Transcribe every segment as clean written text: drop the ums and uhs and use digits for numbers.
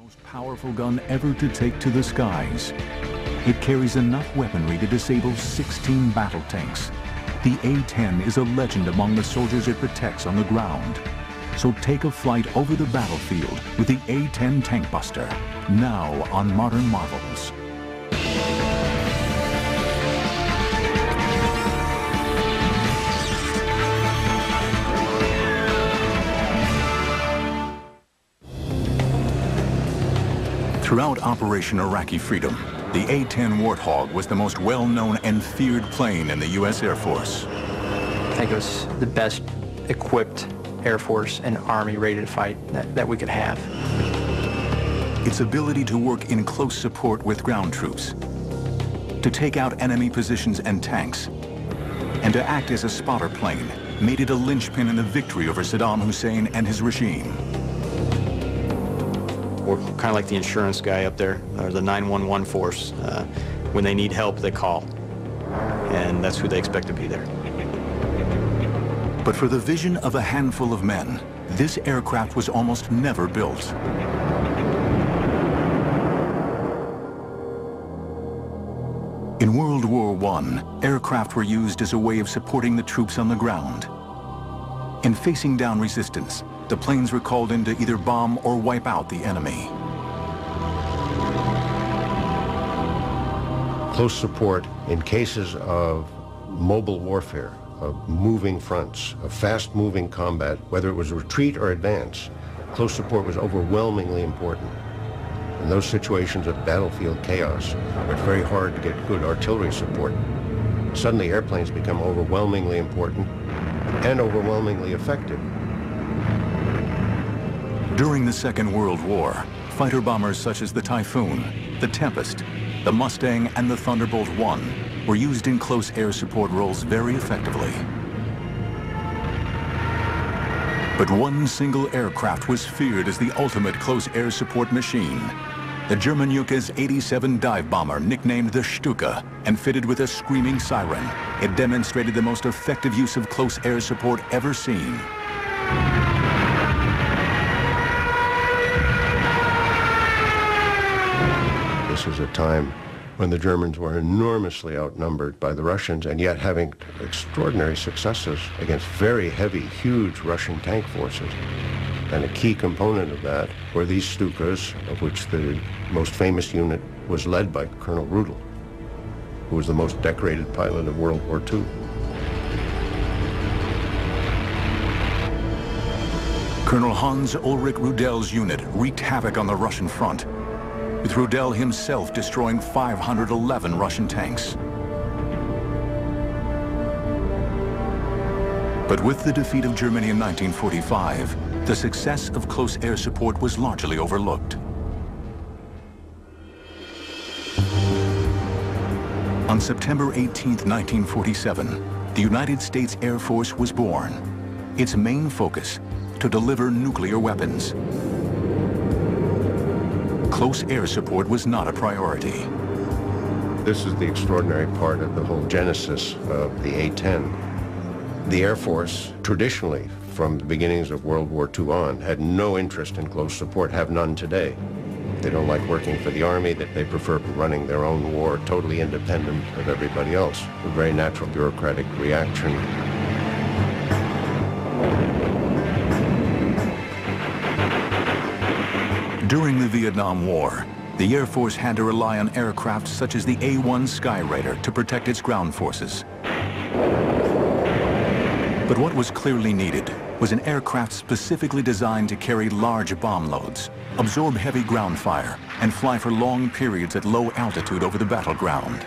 most powerful gun ever to take to the skies. It carries enough weaponry to disable 16 battle tanks. The A-10 is a legend among the soldiers it protects on the ground. So take a flight over the battlefield with the A-10 Tank Buster, now on Modern Marvels. Throughout Operation Iraqi Freedom, the A-10 Warthog was the most well-known and feared plane in the U.S. Air Force. I think it was the best equipped Air Force and Army ready to fight that we could have. Its ability to work in close support with ground troops, to take out enemy positions and tanks, and to act as a spotter plane made it a linchpin in the victory over Saddam Hussein and his regime. We're kind of like the insurance guy up there, or the 911 force. When they need help, they call. And that's who they expect to be there. But for the vision of a handful of men, this aircraft was almost never built. In World War I, aircraft were used as a way of supporting the troops on the ground. In facing down resistance, the planes were called in to either bomb or wipe out the enemy. Close support in cases of mobile warfare, of moving fronts, of fast-moving combat, whether it was retreat or advance, close support was overwhelmingly important. In those situations of battlefield chaos, it's very hard to get good artillery support. Suddenly, airplanes become overwhelmingly important and overwhelmingly effective. During the Second World War, fighter bombers such as the Typhoon, the Tempest, the Mustang, and the Thunderbolt I were used in close air support roles very effectively. But one single aircraft was feared as the ultimate close air support machine. The German Junkers 87 dive bomber, nicknamed the Stuka, and fitted with a screaming siren. It demonstrated the most effective use of close air support ever seen. This was a time when the Germans were enormously outnumbered by the Russians, and yet having extraordinary successes against very heavy, huge Russian tank forces. And a key component of that were these Stukas, of which the most famous unit was led by Colonel Rudel, who was the most decorated pilot of World War II. Colonel Hans Ulrich Rudel's unit wreaked havoc on the Russian front, with Rudel himself destroying 511 Russian tanks. But with the defeat of Germany in 1945, the success of close air support was largely overlooked. On September 18, 1947, the United States Air Force was born. Its main focus, to deliver nuclear weapons. Close air support was not a priority. This is the extraordinary part of the whole genesis of the A-10. The Air Force, traditionally, from the beginnings of World War II on, had no interest in close support, have none today. They don't like working for the Army, that they prefer running their own war, totally independent of everybody else. A very natural bureaucratic reaction. During the Vietnam War, the Air Force had to rely on aircraft such as the A-1 Skyraider to protect its ground forces. But what was clearly needed was an aircraft specifically designed to carry large bomb loads, absorb heavy ground fire, and fly for long periods at low altitude over the battleground.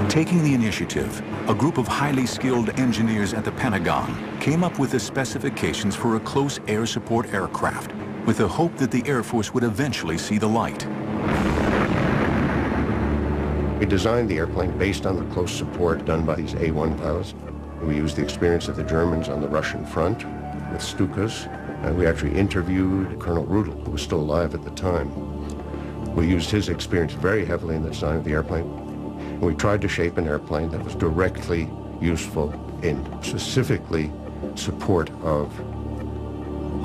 Taking the initiative, a group of highly skilled engineers at the Pentagon came up with the specifications for a close air support aircraft, with the hope that the Air Force would eventually see the light. We designed the airplane based on the close support done by these A-1 pilots. We used the experience of the Germans on the Russian front with Stukas, and we actually interviewed Colonel Rudel, who was still alive at the time. We used his experience very heavily in the design of the airplane. We tried to shape an airplane that was directly useful in specifically support of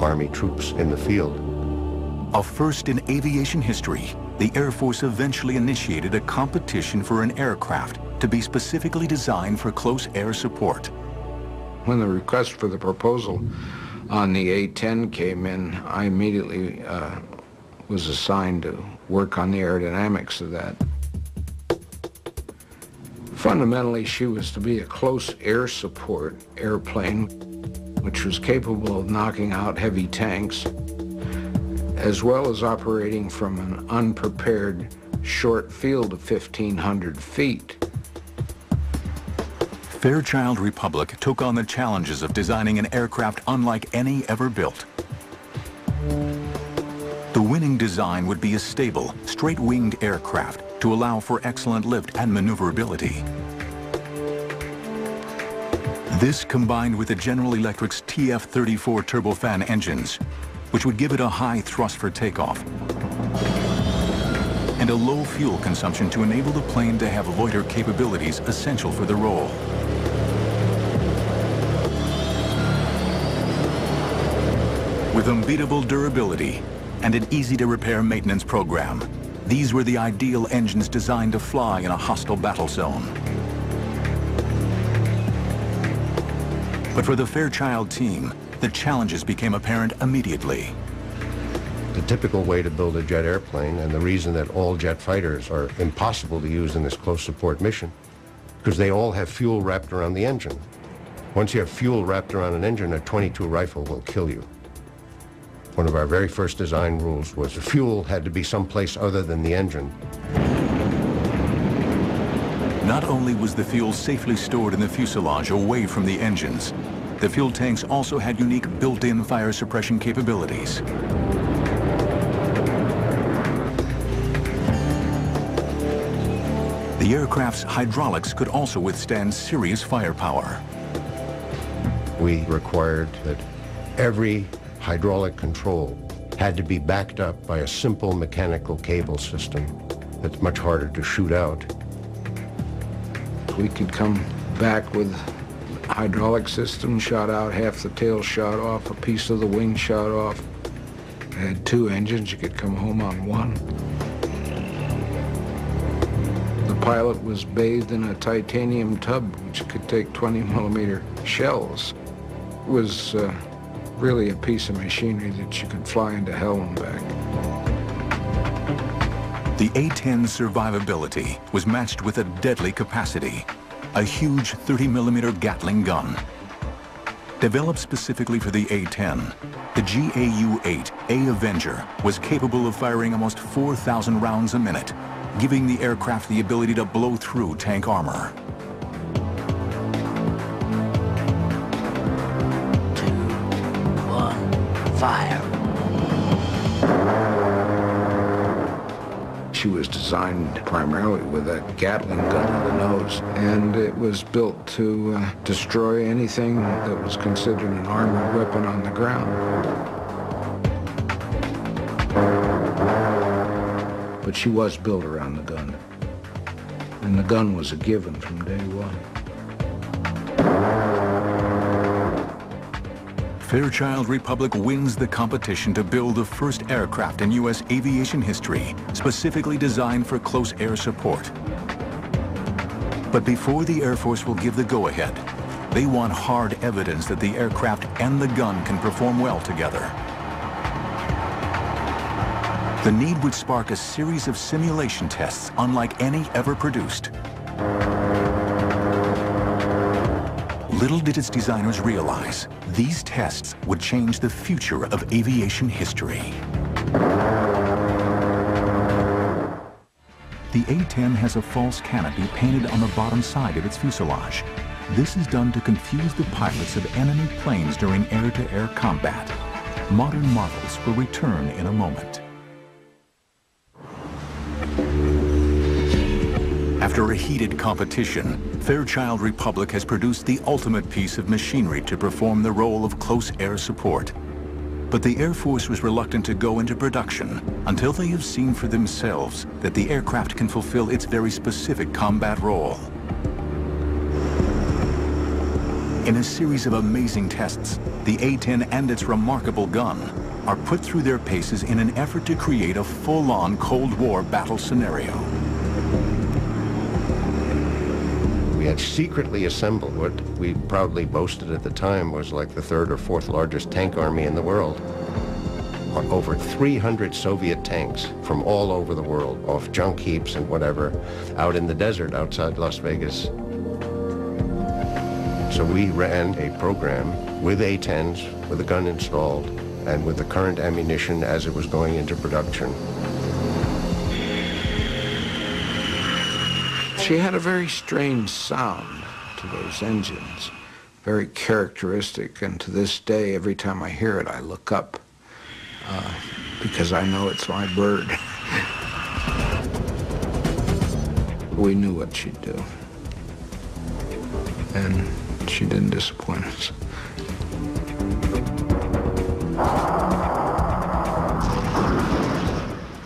Army troops in the field. A first in aviation history, the Air Force eventually initiated a competition for an aircraft to be specifically designed for close air support. When the request for the proposal on the A-10 came in, I immediately was assigned to work on the aerodynamics of that. Fundamentally, she was to be a close air support airplane, which was capable of knocking out heavy tanks, as well as operating from an unprepared short field of 1,500 feet. Fairchild Republic took on the challenges of designing an aircraft unlike any ever built. The winning design would be a stable, straight-winged aircraft to allow for excellent lift and maneuverability. This combined with the General Electric's TF-34 turbofan engines, which would give it a high thrust for takeoff, and a low fuel consumption to enable the plane to have loiter capabilities essential for the role. With unbeatable durability and an easy-to-repair maintenance program, these were the ideal engines designed to fly in a hostile battle zone. But for the Fairchild team, the challenges became apparent immediately. The typical way to build a jet airplane, and the reason that all jet fighters are impossible to use in this close support mission, because they all have fuel wrapped around the engine. Once you have fuel wrapped around an engine, a .22 rifle will kill you. One of our very first design rules was the fuel had to be someplace other than the engine. Not only was the fuel safely stored in the fuselage away from the engines, the fuel tanks also had unique built-in fire suppression capabilities. The aircraft's hydraulics could also withstand serious firepower. We required that every hydraulic control had to be backed up by a simple mechanical cable system that's much harder to shoot out. We could come back with hydraulic system shot out, half the tail shot off, a piece of the wing shot off. It had two engines, you could come home on one. The pilot was bathed in a titanium tub which could take 20-millimeter shells. It was really a piece of machinery that you could fly into hell and back. The A-10's survivability was matched with a deadly capacity, a huge 30-millimeter Gatling gun. Developed specifically for the A-10, the GAU-8A Avenger was capable of firing almost 4,000 rounds a minute, giving the aircraft the ability to blow through tank armor. 2, 1, fire. She was designed primarily with a Gatling gun on the nose, and it was built to destroy anything that was considered an armored weapon on the ground. But she was built around the gun, and the gun was a given from day one. Fairchild Republic wins the competition to build the first aircraft in U.S. aviation history, specifically designed for close air support. But before the Air Force will give the go-ahead, they want hard evidence that the aircraft and the gun can perform well together. The need would spark a series of simulation tests unlike any ever produced. Little did its designers realize, these tests would change the future of aviation history. The A-10 has a false canopy painted on the bottom side of its fuselage. This is done to confuse the pilots of enemy planes during air-to-air combat. Modern marvels will return in a moment. After a heated competition, Fairchild Republic has produced the ultimate piece of machinery to perform the role of close air support. But the Air Force was reluctant to go into production until they have seen for themselves that the aircraft can fulfill its very specific combat role. In a series of amazing tests, the A-10 and its remarkable gun are put through their paces in an effort to create a full-on Cold War battle scenario. We had secretly assembled what we proudly boasted at the time was like the third or fourth largest tank army in the world. Over 300 Soviet tanks from all over the world, off junk heaps and whatever, out in the desert outside Las Vegas. So we ran a program with A-10s, with a gun installed, and with the current ammunition as it was going into production. She had a very strange sound to those engines, very characteristic, and to this day, every time I hear it, I look up, because I know it's my bird. We knew what she'd do, and she didn't disappoint us.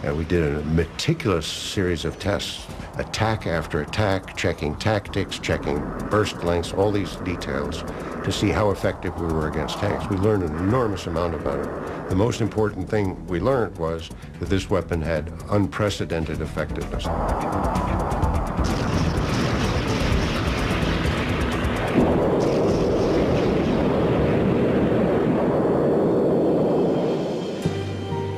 And we did a meticulous series of tests, attack after attack, checking tactics, checking burst lengths, all these details to see how effective we were against tanks. We learned an enormous amount about it. The most important thing we learned was that this weapon had unprecedented effectiveness.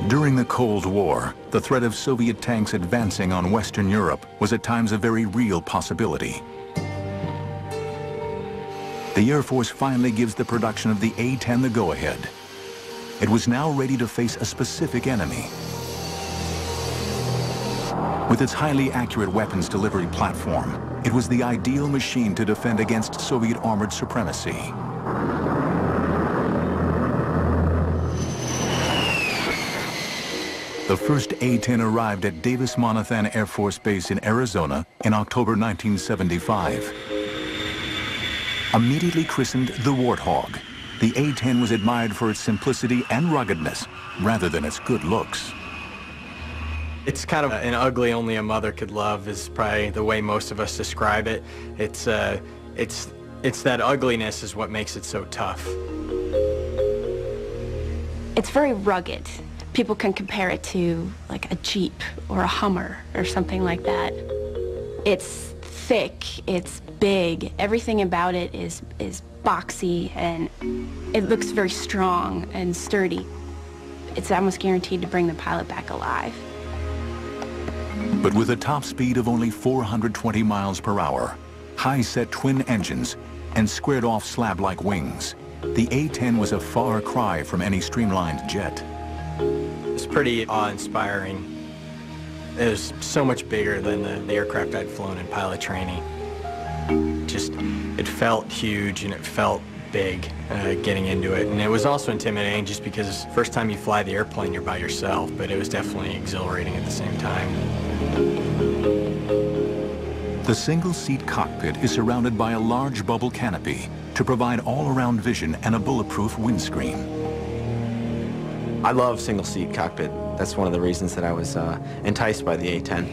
During the Cold War, the threat of Soviet tanks advancing on Western Europe was at times a very real possibility. The Air Force finally gives the production of the A-10 the go-ahead. It was now ready to face a specific enemy. With its highly accurate weapons delivery platform, it was the ideal machine to defend against Soviet armored supremacy. The first A-10 arrived at Davis-Monthan Air Force Base in Arizona in October 1975. Immediately christened the Warthog, the A-10 was admired for its simplicity and ruggedness rather than its good looks. It's kind of an ugly only a mother could love is probably the way most of us describe it. It's that ugliness is what makes it so tough. It's very rugged. People can compare it to like a Jeep or a Hummer or something like that. It's thick, it's big, everything about it is boxy, and it looks very strong and sturdy. It's almost guaranteed to bring the pilot back alive. But with a top speed of only 420 miles per hour, high-set twin engines, and squared-off slab-like wings, the A-10 was a far cry from any streamlined jet. It's pretty awe-inspiring. It was so much bigger than the aircraft I'd flown in pilot training. It felt huge and it felt big getting into it. And it was also intimidating just because first time you fly the airplane, you're by yourself, but it was definitely exhilarating at the same time. The single-seat cockpit is surrounded by a large bubble canopy to provide all-around vision and a bulletproof windscreen. I love single-seat cockpit. That's one of the reasons that I was enticed by the A-10.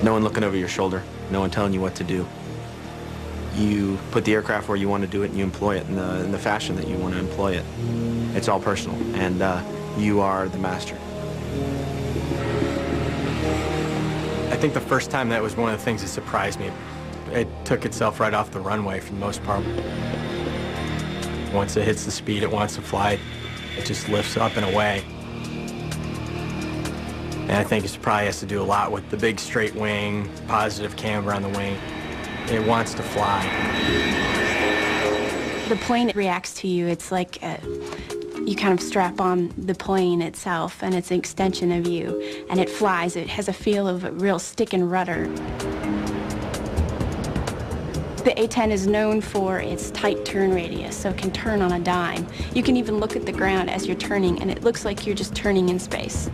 No one looking over your shoulder, no one telling you what to do. You put the aircraft where you want to do it and you employ it in the fashion that you want to employ it. It's all personal, and you are the master. I think the first time that was one of the things that surprised me. It took itself right off the runway for the most part. Once it hits the speed it wants to fly, it just lifts up and away. And I think it probably has to do a lot with the big straight wing, positive camber on the wing. It wants to fly. The plane reacts to you. It's like you kind of strap on the plane itself, and it's an extension of you, and it flies. It has a feel of a real stick and rudder. The A-10 is known for its tight turn radius, so it can turn on a dime. You can even look at the ground as you're turning, and it looks like you're just turning in space.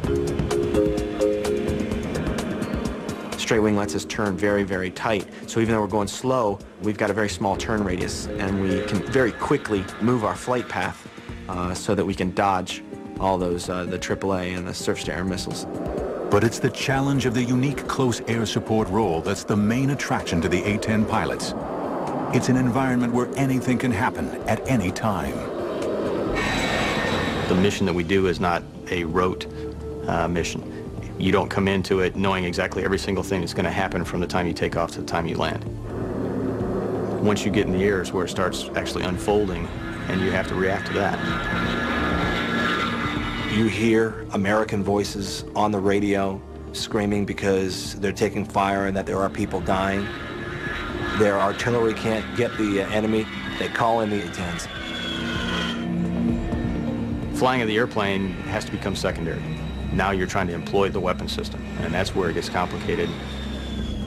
Straight wing lets us turn very, very tight. So even though we're going slow, we've got a very small turn radius, and we can very quickly move our flight path so that we can dodge all those, the AAA and the surface-to-air missiles. But it's the challenge of the unique close air support role that's the main attraction to the A-10 pilots. It's an environment where anything can happen at any time. The mission that we do is not a rote mission. You don't come into it knowing exactly every single thing that's going to happen from the time you take off to the time you land. Once you get in the air is where it starts actually unfolding, and you have to react to that. You hear American voices on the radio screaming because they're taking fire and that there are people dying. Their artillery can't get the enemy. They call in the A-10s. Flying of the airplane has to become secondary. Now you're trying to employ the weapon system, and that's where it gets complicated.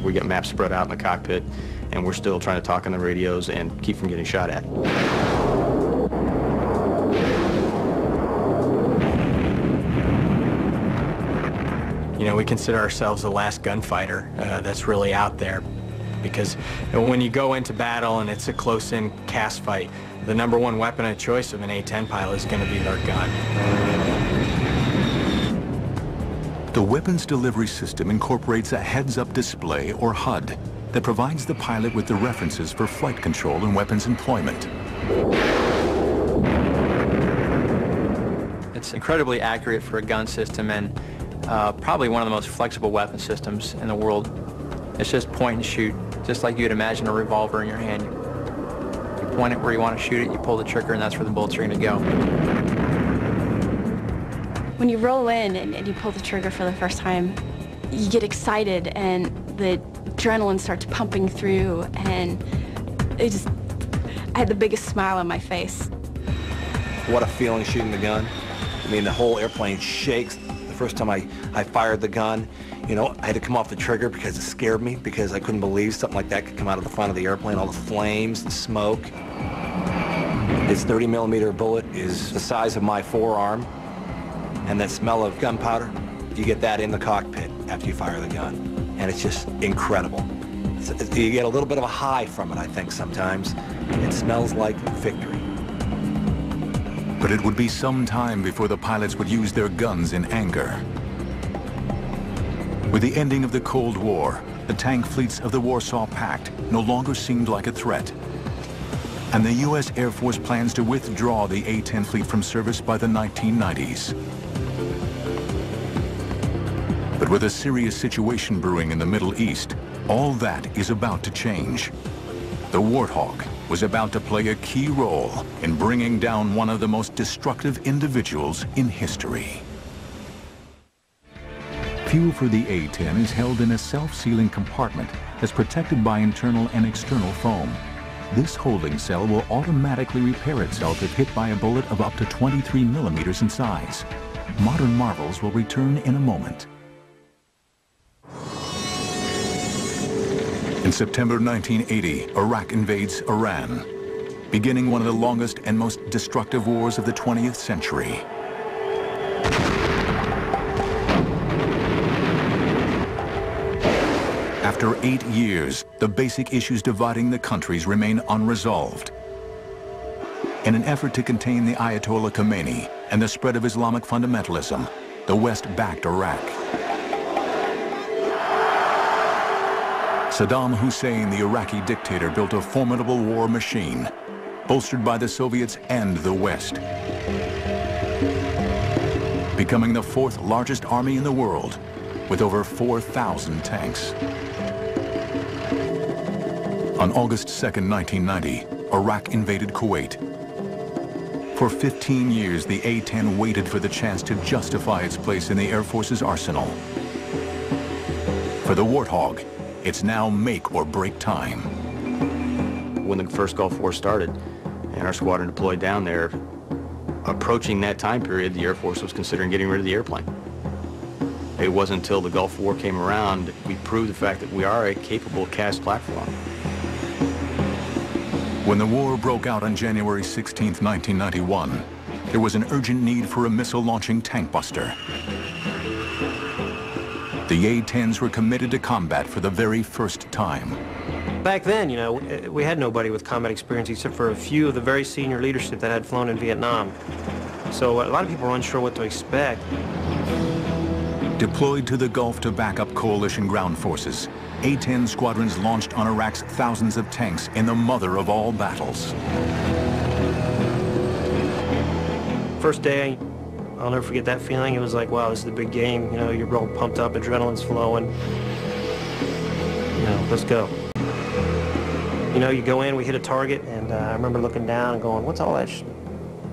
We get maps spread out in the cockpit, and we're still trying to talk on the radios and keep from getting shot at. You know, we consider ourselves the last gunfighter that's really out there, because when you go into battle and it's a close-in cast fight, the #1 weapon of choice of an A-10 pilot is going to be their gun. The weapons delivery system incorporates a heads-up display, or HUD, that provides the pilot with the references for flight control and weapons employment. It's incredibly accurate for a gun system, and probably one of the most flexible weapon systems in the world. It's just point and shoot, just like you'd imagine a revolver in your hand. You point it where you want to shoot it, you pull the trigger, and that's where the bullets are going to go. When you roll in and you pull the trigger for the first time, you get excited and the adrenaline starts pumping through, and I had the biggest smile on my face. What a feeling shooting the gun. I mean, the whole airplane shakes. The first time I fired the gun, you know, I had to come off the trigger because it scared me, because I couldn't believe something like that could come out of the front of the airplane, all the flames, the smoke. This 30mm bullet is the size of my forearm, and that smell of gunpowder, you get that in the cockpit after you fire the gun, and it's just incredible. You get a little bit of a high from it, I think, sometimes. It smells like victory. But it would be some time before the pilots would use their guns in anger. With the ending of the Cold War, the tank fleets of the Warsaw Pact no longer seemed like a threat. And the U.S. Air Force plans to withdraw the A-10 fleet from service by the 1990s. But with a serious situation brewing in the Middle East, all that is about to change. The Warthog was about to play a key role in bringing down one of the most destructive individuals in history. Fuel for the A-10 is held in a self-sealing compartment that's protected by internal and external foam. This holding cell will automatically repair itself if hit by a bullet of up to 23mm in size. Modern marvels will return in a moment. In September 1980, Iraq invades Iran, beginning one of the longest and most destructive wars of the 20th century. After 8 years, the basic issues dividing the countries remain unresolved. In an effort to contain the Ayatollah Khomeini and the spread of Islamic fundamentalism, the West backed Iraq. Saddam Hussein, the Iraqi dictator, built a formidable war machine, bolstered by the Soviets and the West, becoming the 4th largest army in the world, with over 4,000 tanks. On August 2nd, 1990, Iraq invaded Kuwait. For 15 years, the A-10 waited for the chance to justify its place in the Air Force's arsenal. For the Warthog, it's now make or break time. When the first Gulf War started and our squadron deployed down there, approaching that time period, the Air Force was considering getting rid of the airplane. It wasn't until the Gulf War came around we proved the fact that we are a capable cast platform. When the war broke out on January 16, 1991, there was an urgent need for a missile-launching tank buster. The A-10s were committed to combat for the very first time. Back then, you know, we had nobody with combat experience except for a few of the very senior leadership that had flown in Vietnam. So a lot of people were unsure what to expect. Deployed to the Gulf to back up coalition ground forces, A-10 squadrons launched on Iraq's thousands of tanks in the mother of all battles. First day, I'll never forget that feeling. It was like, wow, this is the big game. You know, you're all pumped up, adrenaline's flowing. You know, let's go. You know, you go in, we hit a target, and I remember looking down and going, what's all that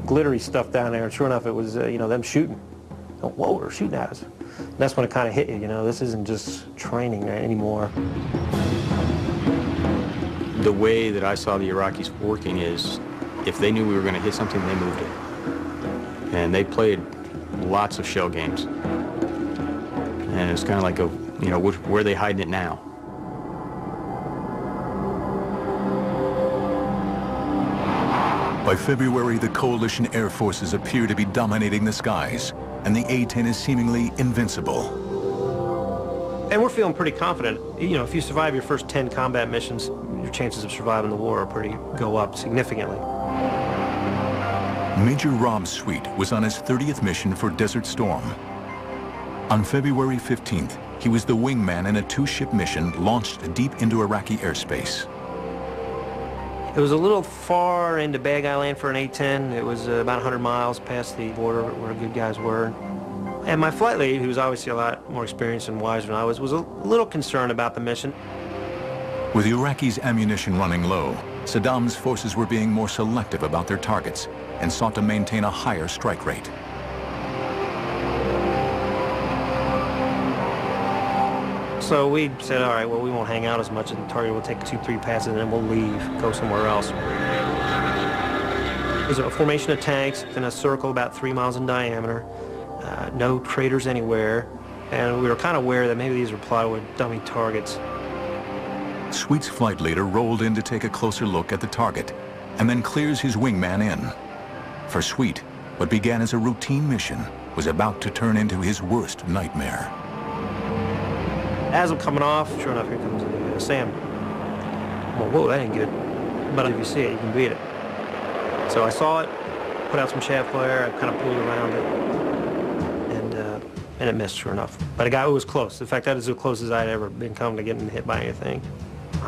glittery stuff down there? And sure enough, it was, you know, them shooting. Oh, whoa, they're shooting at us. And that's when it kind of hit you, you know, this isn't just training anymore. The way that I saw the Iraqis working is, if they knew we were going to hit something, they moved it. And they played lots of shell games. And it's kind of like, you know, where are they hiding it now? By February, the coalition air forces appear to be dominating the skies, and the A-10 is seemingly invincible. And we're feeling pretty confident. You know, if you survive your first 10 combat missions, your chances of surviving the war go up significantly. Major Rob Sweet was on his 30th mission for Desert Storm. On February 15th, he was the wingman in a 2-ship mission launched deep into Iraqi airspace. It was a little far into Bad Guy Land for an A-10. It was about 100 miles past the border where good guys were. And my flight lead, who was obviously a lot more experienced and wiser than I was a little concerned about the mission. With the Iraqis' ammunition running low, Saddam's forces were being more selective about their targets and sought to maintain a higher strike rate. So we said, all right, well, we won't hang out as much at the target. We'll take 2-3 passes and then we'll leave, go somewhere else. There's a formation of tanks in a circle about 3 miles in diameter, no craters anywhere, and we were kind of aware that maybe these were plywood dummy targets. Sweet's flight leader rolled in to take a closer look at the target and then clears his wingman in. For Sweet, what began as a routine mission was about to turn into his worst nightmare. As I'm coming off, sure enough, here comes the SAM. Well, whoa, that ain't good. But if you see it, you can beat it. So I saw it, put out some chaff flare, I kind of pulled around it, and it missed, sure enough. But it was close. In fact, that is as close as I'd ever been come to getting hit by anything.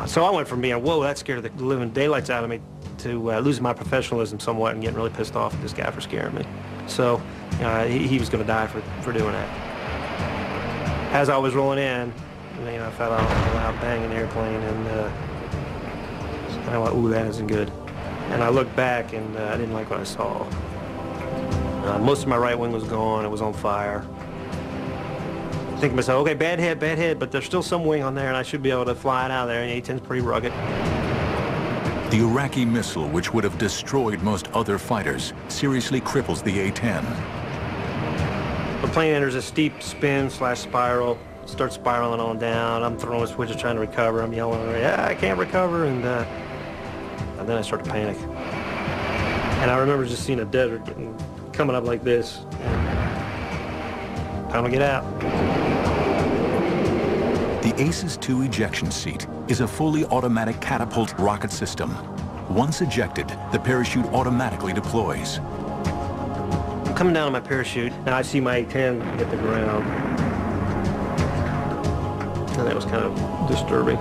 So I went from being, whoa, that scared the living daylights out of me, to losing my professionalism somewhat and getting really pissed off at this guy for scaring me. So he was going to die for doing that. As I was rolling in, you know, I felt a loud bang in the airplane, and I went, ooh, that isn't good. And I looked back, and I didn't like what I saw. Most of my right wing was gone. It was on fire. Thinking to myself, okay, bad hit, but there's still some wing on there, and I should be able to fly it out of there, and the A-10's pretty rugged. The Iraqi missile, which would have destroyed most other fighters, seriously cripples the A-10. The plane enters a steep spin/spiral, starts spiraling on down. I'm throwing switches trying to recover. I'm yelling, yeah, I can't recover, and then I start to panic. And I remember just seeing a desert coming up like this. Time to get out. The Aces II ejection seat is a fully automatic catapult rocket system. Once ejected, the parachute automatically deploys. I'm coming down on my parachute, and I see my A-10 hit the ground. And that was kind of disturbing.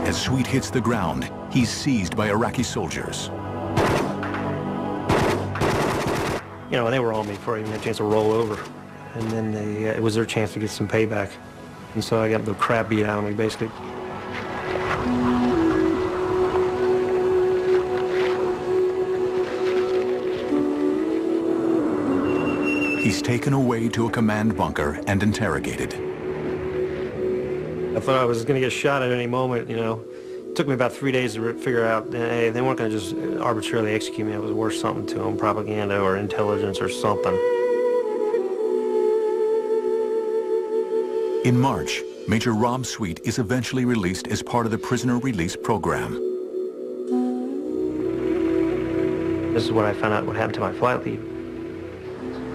As Sweet hits the ground, he's seized by Iraqi soldiers. You know, they were on me before I even had a chance to roll over. And then it was their chance to get some payback. And so I got the crap beat out of me, basically. He's taken away to a command bunker and interrogated. I thought I was going to get shot at any moment, you know. It took me about 3 days to figure out, hey, they weren't going to just arbitrarily execute me. It was worth something to them, propaganda or intelligence or something. In March, Major Rob Sweet is eventually released as part of the prisoner release program. This is what I found out what happened to my flight lead.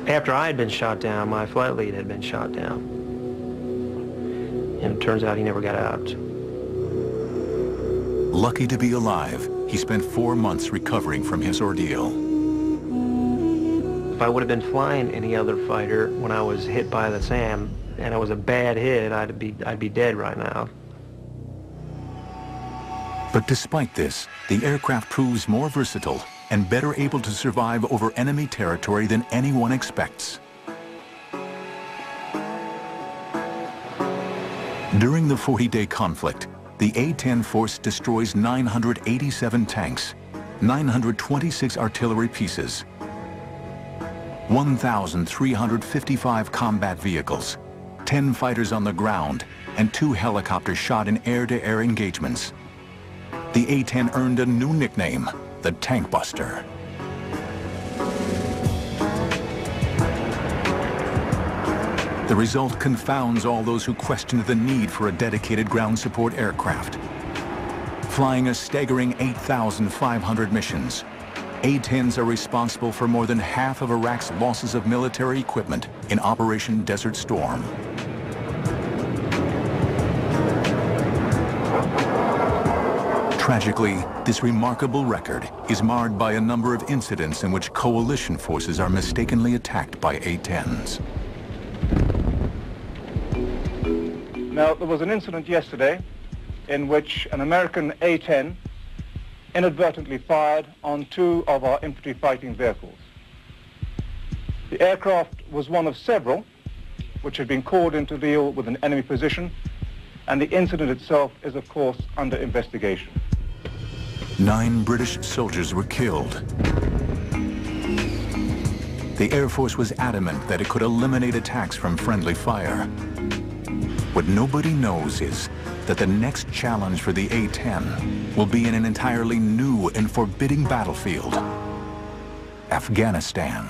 After I had been shot down, my flight lead had been shot down. And it turns out he never got out. Lucky to be alive, he spent 4 months recovering from his ordeal. If I would have been flying any other fighter when I was hit by the SAM, and it was a bad hit, I'd be dead right now. But despite this, the aircraft proves more versatile and better able to survive over enemy territory than anyone expects. During the 40-day conflict, the A-10 force destroys 987 tanks, 926 artillery pieces, 1,355 combat vehicles, 10 fighters on the ground, and 2 helicopters shot in air-to-air engagements. The A-10 earned a new nickname, the Tank Buster. The result confounds all those who questioned the need for a dedicated ground support aircraft. Flying a staggering 8,500 missions, A-10s are responsible for more than half of Iraq's losses of military equipment in Operation Desert Storm. Tragically, this remarkable record is marred by a number of incidents in which coalition forces are mistakenly attacked by A-10s. Now, there was an incident yesterday in which an American A-10 inadvertently fired on 2 of our infantry fighting vehicles. The aircraft was one of several which had been called into deal with an enemy position, and the incident itself is, of course, under investigation. 9 British soldiers were killed. The Air Force was adamant that it could eliminate attacks from friendly fire. What nobody knows is that the next challenge for the A-10 will be in an entirely new and forbidding battlefield, Afghanistan.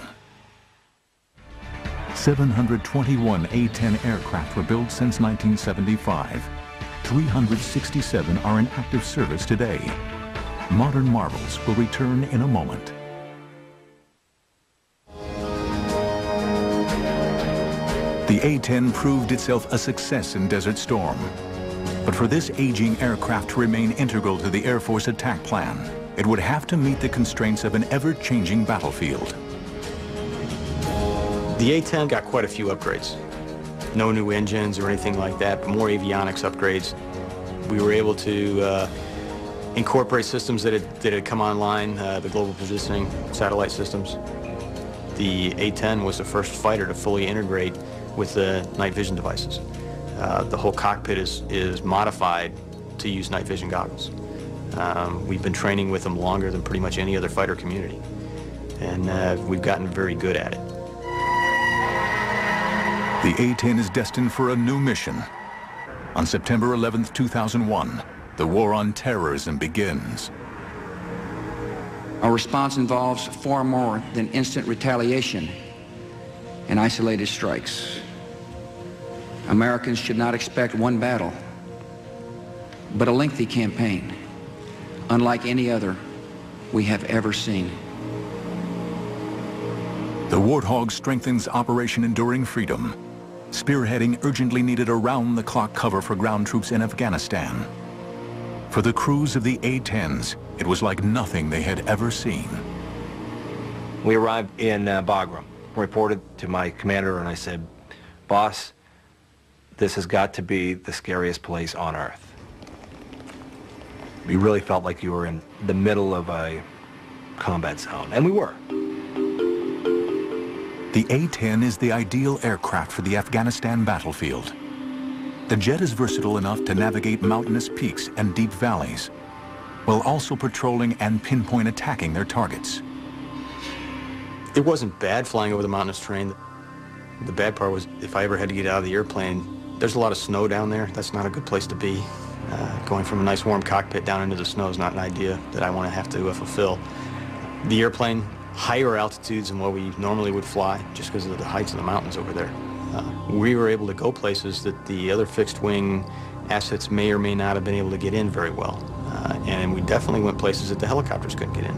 721 A-10 aircraft were built since 1975. 367 are in active service today. Modern marvels will return in a moment. The A-10 proved itself a success in Desert Storm. But for this aging aircraft to remain integral to the Air Force attack plan, it would have to meet the constraints of an ever-changing battlefield. The A-10 got quite a few upgrades. No new engines or anything like that, but more avionics upgrades. We were able to incorporate systems that had come online, the global positioning satellite systems. The A-10 was the first fighter to fully integrate with the night vision devices. The whole cockpit is modified to use night vision goggles. We've been training with them longer than pretty much any other fighter community, and we've gotten very good at it. The A-10 is destined for a new mission. On September 11th, 2001, the war on terrorism begins. Our response involves far more than instant retaliation and isolated strikes. Americans should not expect one battle, but a lengthy campaign, unlike any other we have ever seen. The Warthog strengthens Operation Enduring Freedom, spearheading urgently needed around-the-clock cover for ground troops in Afghanistan. For the crews of the A-10s, it was like nothing they had ever seen. We arrived in Bagram, reported to my commander, and I said, "Boss, this has got to be the scariest place on Earth." We really felt like you were in the middle of a combat zone, and we were. The A-10 is the ideal aircraft for the Afghanistan battlefield. The jet is versatile enough to navigate mountainous peaks and deep valleys, while also patrolling and pinpoint attacking their targets. It wasn't bad flying over the mountainous terrain. The bad part was if I ever had to get out of the airplane, there's a lot of snow down there. That's not a good place to be. Going from a nice warm cockpit down into the snow is not an idea that I want to have to fulfill. The airplane, higher altitudes than what we normally would fly, just because of the heights of the mountains over there. We were able to go places that the other fixed-wing assets may or may not have been able to get in very well. And we definitely went places that the helicopters couldn't get in.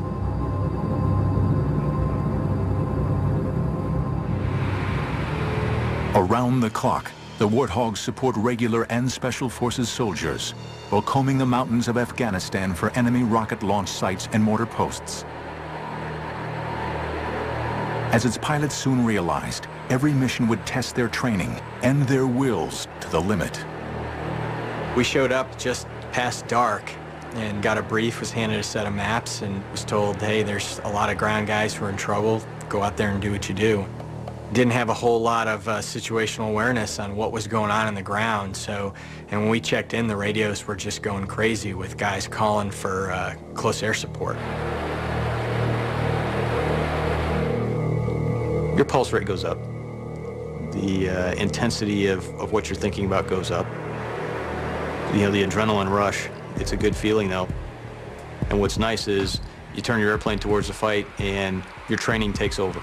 Around the clock, the Warthogs support regular and special forces soldiers while combing the mountains of Afghanistan for enemy rocket launch sites and mortar posts. As its pilots soon realized, every mission would test their training and their wills to the limit. We showed up just past dark and got a brief, was handed a set of maps, and was told, hey, there's a lot of ground guys who are in trouble. Go out there and do what you do. Didn't have a whole lot of situational awareness on what was going on the ground. So, and when we checked in, the radios were just going crazy with guys calling for close air support. Your pulse rate goes up. The intensity of what you're thinking about goes up. You know, the adrenaline rush, it's a good feeling though. And what's nice is you turn your airplane towards the fight and your training takes over.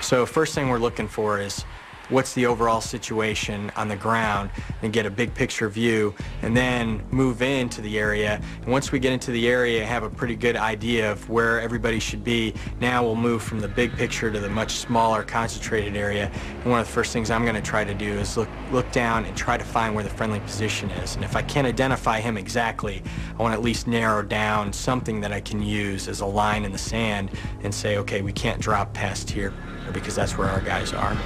So first thing we're looking for is what's the overall situation on the ground and get a big picture view, and then move into the area. And once we get into the area, have a pretty good idea of where everybody should be. Now we'll move from the big picture to the much smaller concentrated area. And one of the first things I'm going to try to do is look down and try to find where the friendly position is. And if I can't identify him exactly, I want to at least narrow down something that I can use as a line in the sand and say, okay, we can't drop past here because that's where our guys are.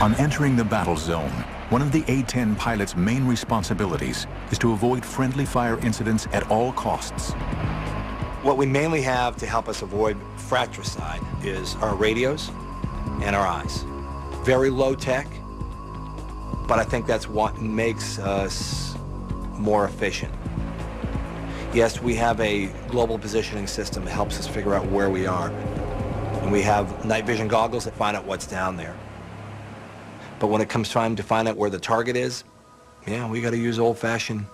On entering the battle zone, one of the A-10 pilot's main responsibilities is to avoid friendly fire incidents at all costs. What we mainly have to help us avoid fratricide is our radios and our eyes. Very low tech, but I think that's what makes us more efficient. Yes, we have a global positioning system that helps us figure out where we are. And we have night vision goggles that find out what's down there. But when it comes time to find out where the target is, yeah, we got to use old-fashioned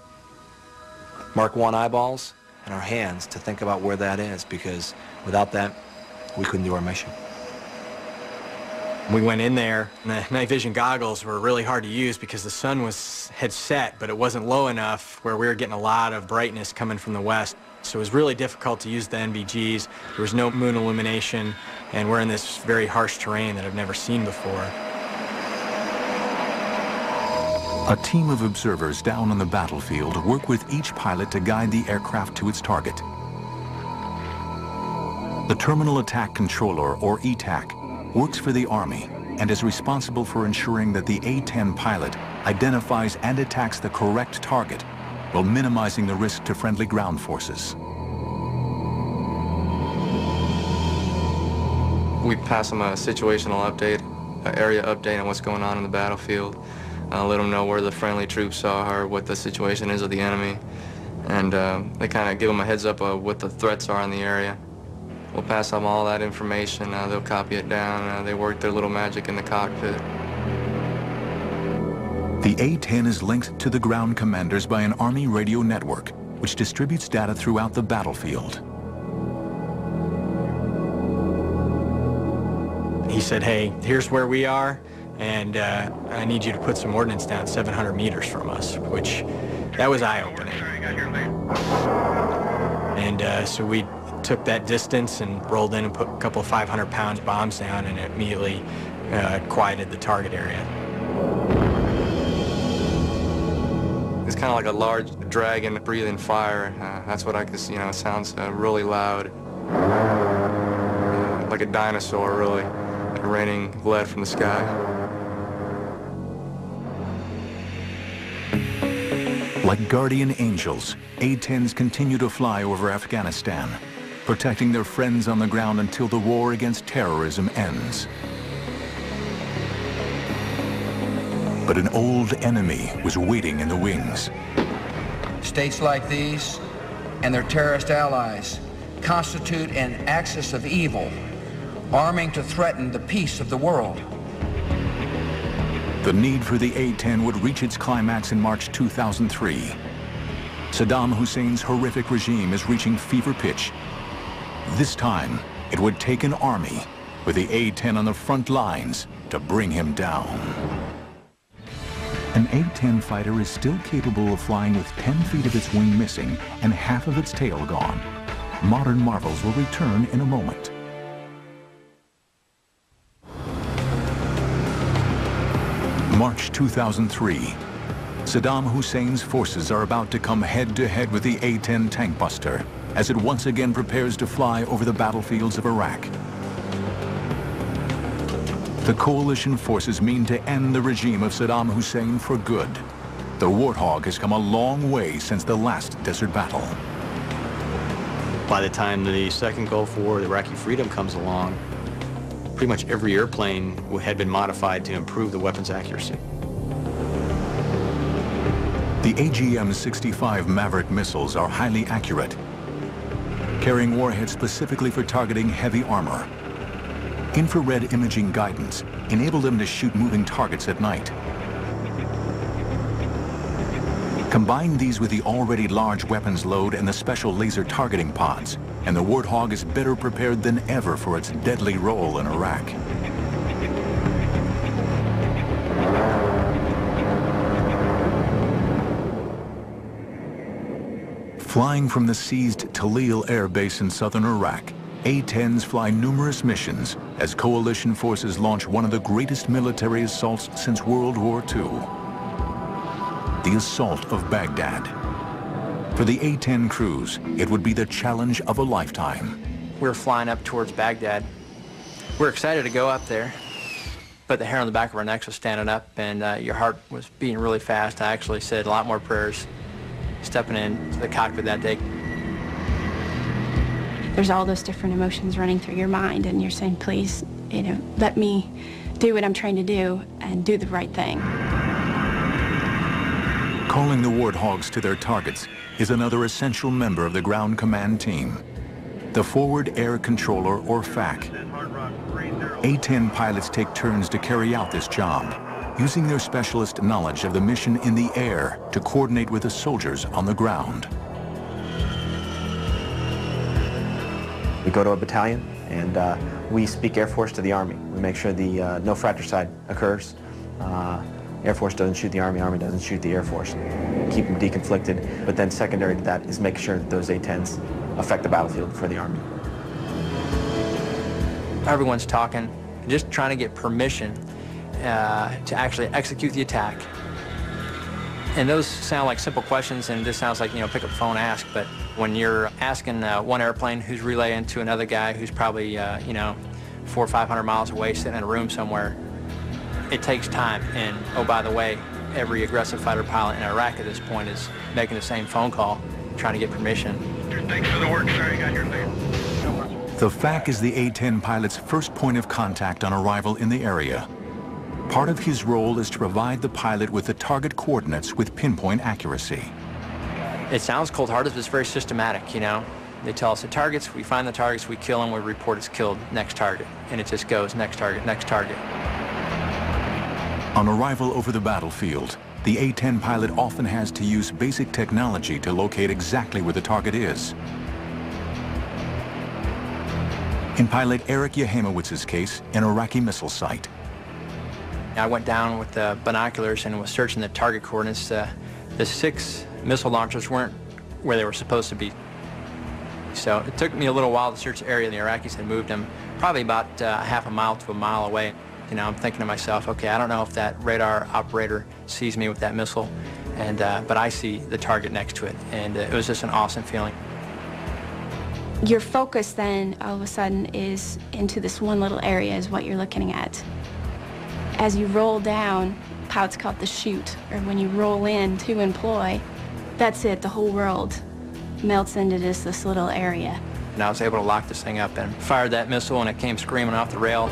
Mark I eyeballs and our hands to think about where that is, because without that, we couldn't do our mission. We went in there, and the night vision goggles were really hard to use because the sun had set, but it wasn't low enough where we were getting a lot of brightness coming from the west. So it was really difficult to use the NVGs. There was no moon illumination, and we're in this very harsh terrain that I've never seen before. A team of observers down on the battlefield work with each pilot to guide the aircraft to its target. The Terminal Attack Controller, or ETAC, works for the Army and is responsible for ensuring that the A-10 pilot identifies and attacks the correct target while minimizing the risk to friendly ground forces. We pass them a situational update, an area update on what's going on in the battlefield. Let them know where the friendly troops are, what the situation is of the enemy, and they kind of give them a heads up of what the threats are in the area. We'll pass them all that information. They'll copy it down. They work their little magic in the cockpit. The A-10 is linked to the ground commanders by an Army radio network, which distributes data throughout the battlefield. He said, hey, here's where we are, and I need you to put some ordnance down 700 meters from us, which, that was eye-opening. And so we took that distance and rolled in and put a couple of 500-pound bombs down, and it immediately quieted the target area. It's kind of like a large dragon breathing fire. That's what I could see. You know, it sounds really loud, like a dinosaur, really, raining lead from the sky. Like guardian angels, A-10s continue to fly over Afghanistan, protecting their friends on the ground until the war against terrorism ends. But an old enemy was waiting in the wings. States like these and their terrorist allies constitute an axis of evil, arming to threaten the peace of the world. The need for the A-10 would reach its climax in March 2003. Saddam Hussein's horrific regime is reaching fever pitch. This time, it would take an army with the A-10 on the front lines to bring him down. An A-10 fighter is still capable of flying with 10 feet of its wing missing and half of its tail gone. Modern marvels will return in a moment. March 2003. Saddam Hussein's forces are about to come head-to-head with the A-10 tank buster as it once again prepares to fly over the battlefields of Iraq. The coalition forces mean to end the regime of Saddam Hussein for good. The Warthog has come a long way since the last desert battle. By the time the second Gulf War, the Iraqi freedom comes along, pretty much every airplane had been modified to improve the weapon's accuracy. The AGM-65 Maverick missiles are highly accurate, carrying warheads specifically for targeting heavy armor. Infrared imaging guidance enabled them to shoot moving targets at night. Combine these with the already large weapons load and the special laser targeting pods, and the Warthog is better prepared than ever for its deadly role in Iraq. Flying from the seized Talil Air Base in southern Iraq, A-10s fly numerous missions as coalition forces launch one of the greatest military assaults since World War II. The assault of Baghdad. For the A-10 crews, it would be the challenge of a lifetime. We were flying up towards Baghdad. We were excited to go up there, but the hair on the back of our necks was standing up, and your heart was beating really fast. I actually said a lot more prayers stepping into the cockpit that day. There's all those different emotions running through your mind, and you're saying, please, let me do what I'm trying to do and do the right thing. Calling the Warthogs to their targets is another essential member of the ground command team, the Forward Air Controller, or FAC. A-10 pilots take turns to carry out this job, using their specialist knowledge of the mission in the air to coordinate with the soldiers on the ground. We go to a battalion, and we speak Air Force to the Army. We make sure the no fratricide occurs. Air Force doesn't shoot the Army, Army doesn't shoot the Air Force. Keep them deconflicted, but then secondary to that is making sure that those A-10s affect the battlefield for the Army. Everyone's talking, just trying to get permission to actually execute the attack. And those sound like simple questions, and this sounds like, pick up the phone, ask, but when you're asking one airplane who's relaying to another guy who's probably, 400 or 500 miles away, sitting in a room somewhere, it takes time. And, oh, by the way, every aggressive fighter pilot in Iraq at this point is making the same phone call, trying to get permission. Thanks for the work, sir. You got your lead. The FAC is the A-10 pilot's first point of contact on arrival in the area. Part of his role is to provide the pilot with the target coordinates with pinpoint accuracy. It sounds cold-hearted, but it's very systematic, They tell us the targets, we find the targets, we kill them, we report it's killed, next target. And it just goes, next target, next target. On arrival over the battlefield, the A-10 pilot often has to use basic technology to locate exactly where the target is. In pilot Eric Yahimowitz's case, an Iraqi missile site. I went down with the binoculars and was searching the target coordinates. The 6 missile launchers weren't where they were supposed to be. So it took me a little while to search the area. The Iraqis had moved them probably about half a mile to a mile away. I'm thinking to myself, okay, I don't know if that radar operator sees me with that missile, but I see the target next to it, and it was just an awesome feeling. Your focus then, all of a sudden, is into this one little area is what you're looking at. As you roll down, pilots call it the chute, or when you roll in to employ, that's it, the whole world melts into this little area. And I was able to lock this thing up and fired that missile, and it came screaming off the rail.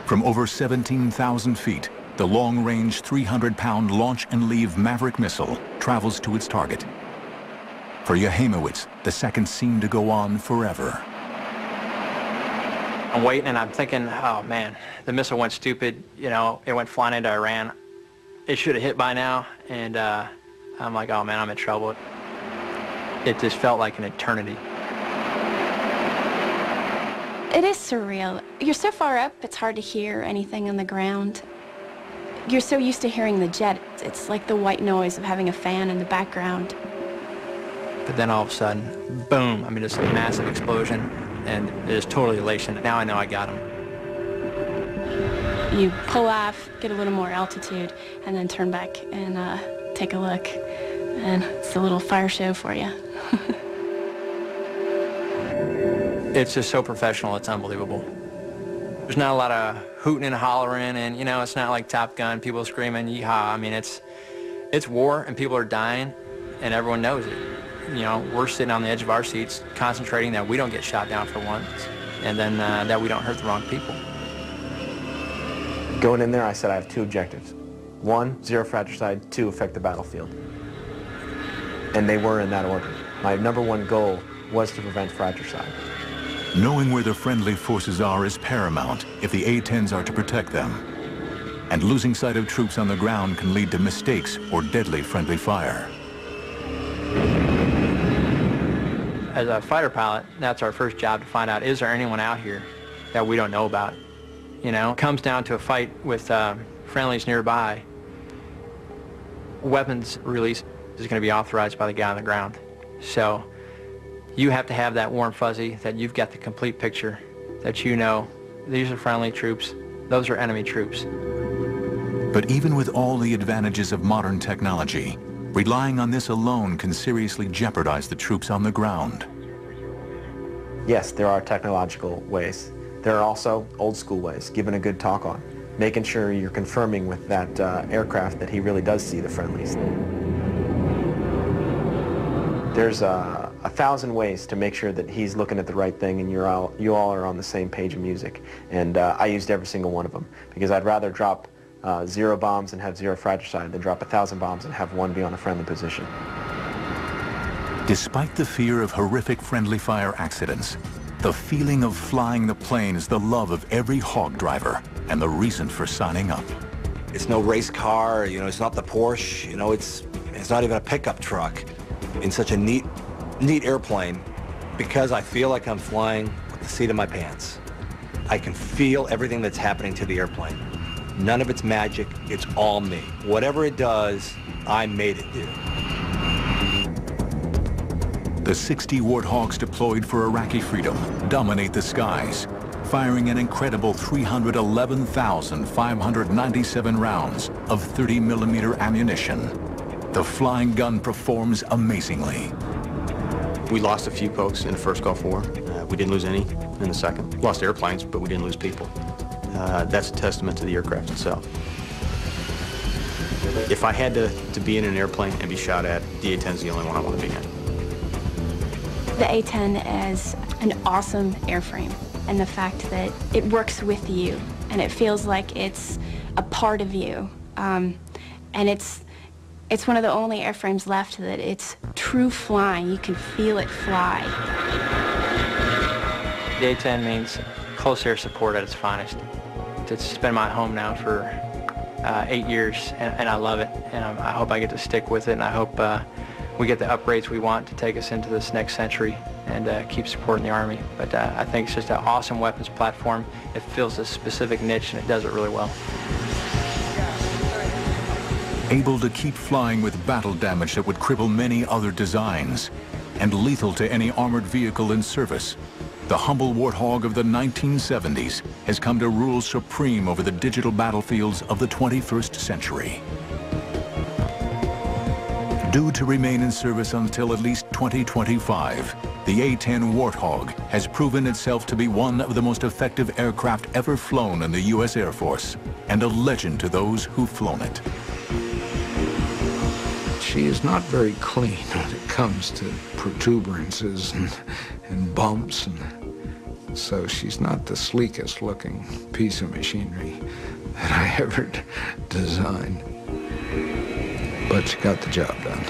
From over 17,000 feet, the long-range 300-pound launch and leave Maverick missile travels to its target. For Yahimowitz, the seconds seem to go on forever. I'm waiting and I'm thinking, oh man, the missile went stupid, it went flying into Iran. It should have hit by now, and I'm like, oh man, I'm in trouble. It just felt like an eternity. It is surreal. You're so far up, it's hard to hear anything on the ground. You're so used to hearing the jet. It's like the white noise of having a fan in the background. But then all of a sudden, boom, just a massive explosion, and it is totally elation. Now I know I got him. You pull off, get a little more altitude, and then turn back and take a look. And it's a little fire show for you. It's just so professional, it's unbelievable. There's not a lot of hooting and hollering, and you know, it's not like Top Gun, people screaming, yeehaw. I mean, it's war, and people are dying, and everyone knows it. You know, we're sitting on the edge of our seats, concentrating that we don't get shot down for once, and then that we don't hurt the wrong people. Going in there, I said I have 2 objectives. 1, zero fratricide. 2, affect the battlefield. And they were in that order. My #1 goal was to prevent fratricide. Knowing where the friendly forces are is paramount if the A-10s are to protect them. And losing sight of troops on the ground can lead to mistakes or deadly friendly fire. As a fighter pilot, that's our first job, to find out, is there anyone out here that we don't know about? You know, it comes down to a fight with friendlies nearby. Weapons release is going to be authorized by the guy on the ground. So you have to have that warm fuzzy, that you've got the complete picture, that you know these are friendly troops, those are enemy troops. But even with all the advantages of modern technology, relying on this alone can seriously jeopardize the troops on the ground. Yes, there are technological ways. There are also old school ways, giving a good talk on, making sure you're confirming with that aircraft that he really does see the friendlies. There's 1,000 ways to make sure that he's looking at the right thing and you all are on the same page of music. And I used every single one of them, because I'd rather drop 0 bombs and have 0 fratricide than drop 1,000 bombs and have 1 be on a friendly position. Despite the fear of horrific friendly fire accidents, the feeling of flying the plane is the love of every hog driver and the reason for signing up. It's no race car, you know, it's not the Porsche, you know, it's not even a pickup truck. In such a neat airplane, because I feel like I'm flying with the seat of my pants. I can feel everything that's happening to the airplane. None of it's magic, it's all me. Whatever it does, I made it do. The 60 Warthogs deployed for Iraqi freedom dominate the skies, firing an incredible 311,597 rounds of 30mm ammunition. The flying gun performs amazingly. We lost a few folks in the first Gulf War. We didn't lose any in the second. Lost airplanes, but we didn't lose people. That's a testament to the aircraft itself. If I had to be in an airplane and be shot at, the A-10 is the only one I want to be in. The A-10 is an awesome airframe, and the fact that it works with you and it feels like it's a part of you, and it's one of the only airframes left that it's true flying. You can feel it fly. The A-10 means close air support at its finest. It's been my home now for 8 years, and I love it, and I hope I get to stick with it, and I hope we get the upgrades we want to take us into this next century and keep supporting the Army. But I think it's just an awesome weapons platform. It fills a specific niche, and it does it really well. Able to keep flying with battle damage that would cripple many other designs, and lethal to any armored vehicle in service, the humble Warthog of the 1970s has come to rule supreme over the digital battlefields of the 21st century. Due to remain in service until at least 2025, the A-10 Warthog has proven itself to be one of the most effective aircraft ever flown in the U.S. Air Force, and a legend to those who've flown it. She is not very clean when it comes to protuberances and bumps, and so she's not the sleekest looking piece of machinery that I ever designed. But she got the job done.